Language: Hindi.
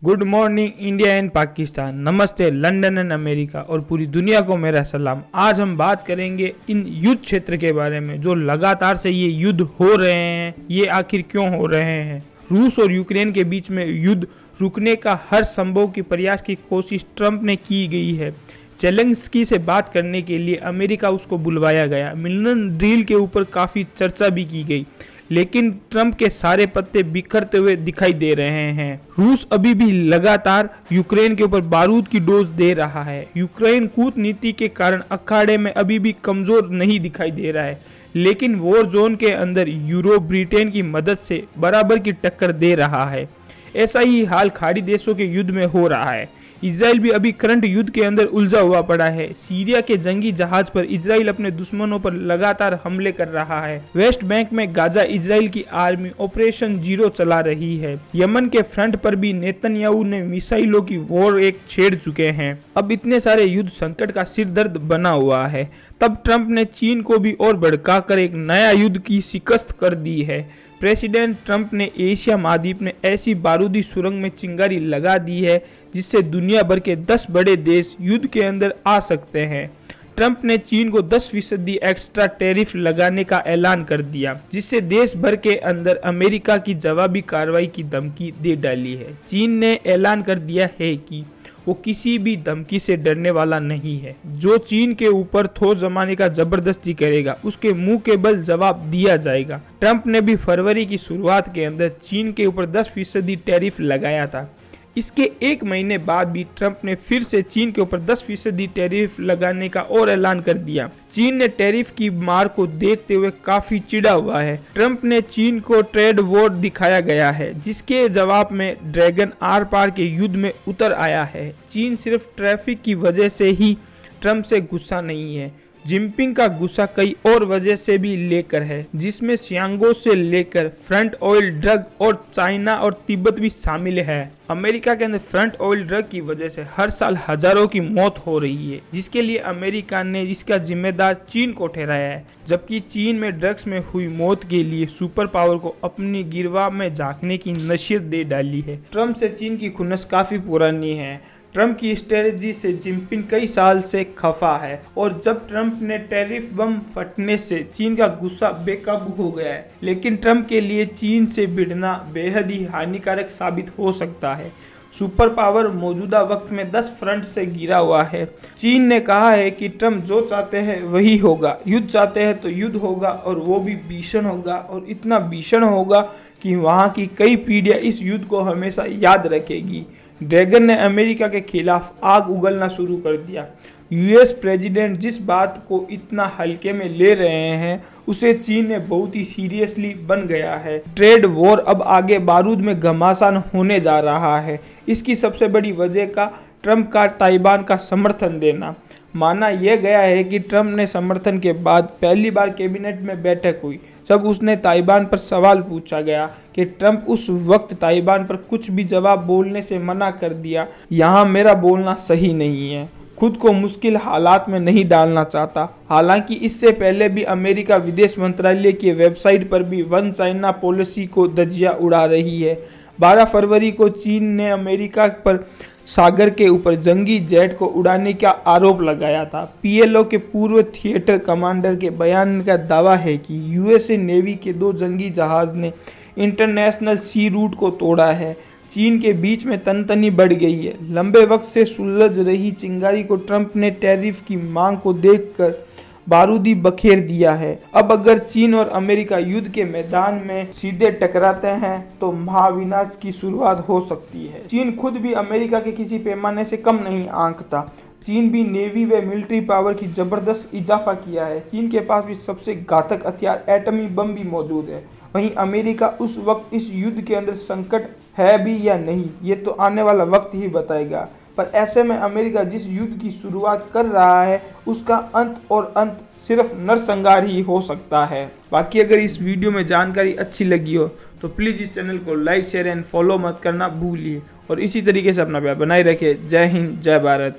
Good morning India and Pakistan, नमस्ते लंदन एंड अमेरिका और पूरी दुनिया को मेरा सलाम। आज हम बात करेंगे इन युद्ध क्षेत्र के बारे में जो लगातार से ये युद्ध हो रहे हैं। ये आखिर क्यों हो रहे हैं? रूस और यूक्रेन के बीच में युद्ध रुकने का हर संभव की प्रयास की कोशिश ट्रंप ने की गई है। जेलेंस्की से बात करने के लिए अमेरिका उसको बुलवाया गया। मिलन डील के ऊपर काफ़ी चर्चा भी की गई, लेकिन ट्रंप के सारे पत्ते बिखरते हुए दिखाई दे रहे हैं। रूस अभी भी लगातार यूक्रेन के ऊपर बारूद की डोज दे रहा है। यूक्रेन कूटनीति के कारण अखाड़े में अभी भी कमजोर नहीं दिखाई दे रहा है, लेकिन वॉर जोन के अंदर यूरोप ब्रिटेन की मदद से बराबर की टक्कर दे रहा है। ऐसा ही हाल खाड़ी देशों के युद्ध में हो रहा है। इजराइल भी अभी करंट युद्ध के अंदर उलझा हुआ पड़ा है। सीरिया के जंगी जहाज पर इजराइल अपने दुश्मनों पर लगातार हमले कर रहा है। वेस्ट बैंक में गाजा इजराइल की आर्मी ऑपरेशन जीरो चला रही है। यमन के फ्रंट पर भी नेतन्याहू ने मिसाइलों की वॉर एक छेड़ चुके हैं। अब इतने सारे युद्ध संकट का सिर दर्द बना हुआ है, तब ट्रंप ने चीन को भी और भड़काकर एक नया युद्ध की शिकस्त कर दी है। प्रेसिडेंट ट्रंप ने एशिया महाद्वीप में ऐसी बारूदी सुरंग में चिंगारी लगा दी है जिससे दुनिया भर के 10 बड़े देश युद्ध के अंदर आ सकते हैं। ट्रंप ने चीन को 10% एक्स्ट्रा टैरिफ लगाने का ऐलान कर दिया, जिससे देश भर के अंदर अमेरिका की जवाबी कार्रवाई की धमकी दे डाली है। चीन ने ऐलान कर दिया है कि वो किसी भी धमकी से डरने वाला नहीं है। जो चीन के ऊपर ठोस जमाने का जबरदस्ती करेगा उसके मुंह के बल जवाब दिया जाएगा। ट्रंप ने भी फरवरी की शुरुआत के अंदर चीन के ऊपर 10% टैरिफ लगाया था। इसके एक महीने बाद भी ट्रंप ने फिर से चीन के ऊपर 10% टैरिफ लगाने का और ऐलान कर दिया। चीन ने टैरिफ की मार को देखते हुए काफी चिढ़ा हुआ है। ट्रंप ने चीन को ट्रेड वॉर दिखाया गया है, जिसके जवाब में ड्रैगन आर पार के युद्ध में उतर आया है। चीन सिर्फ ट्रैफिक की वजह से ही ट्रंप से गुस्सा नहीं है। जिनपिंग का गुस्सा कई और वजह से भी लेकर है, जिसमें सियांगो से लेकर फ्रंट ऑयल ड्रग और चाइना और तिब्बत भी शामिल है। अमेरिका के अंदर फ्रंट ऑयल ड्रग की वजह से हर साल हजारों की मौत हो रही है, जिसके लिए अमेरिका ने इसका जिम्मेदार चीन को ठहराया है। जबकि चीन में ड्रग्स में हुई मौत के लिए सुपर पावर को अपनी गिरवा में झांकने की नसीहत दे डाली है। ट्रंप से चीन की खुन्नस काफी पुरानी है। ट्रंप की स्ट्रेटजी से जिनपिंग कई साल से खफा है, और जब ट्रंप ने टैरिफ बम फटने से चीन का गुस्सा बेकाबू हो गया है। लेकिन ट्रंप के लिए चीन से भिड़ना बेहद ही हानिकारक साबित हो सकता है। सुपर पावर मौजूदा वक्त में 10 फ्रंट से घिरा हुआ है। चीन ने कहा है कि ट्रंप जो चाहते हैं वही होगा। युद्ध चाहते हैं तो युद्ध होगा, और वो भी भीषण होगा, और इतना भीषण होगा कि वहाँ की कई पीढ़ियाँ इस युद्ध को हमेशा याद रखेगी। ड्रैगन ने अमेरिका के खिलाफ आग उगलना शुरू कर दिया। यूएस प्रेसिडेंट जिस बात को इतना हल्के में ले रहे हैं, उसे चीन ने बहुत ही सीरियसली बन गया है। ट्रेड वॉर अब आगे बारूद में घमासान होने जा रहा है। इसकी सबसे बड़ी वजह का ट्रंप का ताइवान का समर्थन देना। माना यह गया है कि ट्रंप ने समर्थन के बाद पहली बार कैबिनेट में बैठक हुई, जब उसने ताइवान पर सवाल पूछा गया कि ट्रंप उस वक्त ताइवान पर कुछ भी जवाब बोलने से मना कर दिया। यहाँ मेरा बोलना सही नहीं है, खुद को मुश्किल हालात में नहीं डालना चाहता। हालांकि इससे पहले भी अमेरिका विदेश मंत्रालय की वेबसाइट पर भी वन चाइना पॉलिसी को धज्जियां उड़ा रही है। 12 फरवरी को चीन ने अमेरिका पर सागर के ऊपर जंगी जेट को उड़ाने का आरोप लगाया था। पीएलओ के पूर्व थिएटर कमांडर के बयान का दावा है कि यूएसए नेवी के 2 जंगी जहाज ने इंटरनेशनल सी रूट को तोड़ा है। चीन के बीच में तनतनी बढ़ गई है। लंबे वक्त से सुलझ रही चिंगारी को ट्रंप ने टैरिफ की मांग को देखकर बारूदी बखेर दिया है। अब अगर चीन और अमेरिका युद्ध के मैदान में सीधे टकराते हैं तो महाविनाश की शुरुआत हो सकती है। चीन खुद भी अमेरिका के किसी पैमाने से कम नहीं आंकता। चीन भी नेवी व मिलिट्री पावर की जबरदस्त इजाफा किया है। चीन के पास भी सबसे घातक हथियार एटमी बम भी मौजूद है। वहीं अमेरिका उस वक्त इस युद्ध के अंदर संकट है भी या नहीं, ये तो आने वाला वक्त ही बताएगा। पर ऐसे में अमेरिका जिस युद्ध की शुरुआत कर रहा है, उसका अंत सिर्फ नरसंहार ही हो सकता है। बाकी अगर इस वीडियो में जानकारी अच्छी लगी हो तो प्लीज़ इस चैनल को लाइक, शेयर एंड फॉलो मत करना भूलिए, और इसी तरीके से अपना प्यार बनाए रखें। जय हिंद, जय भारत।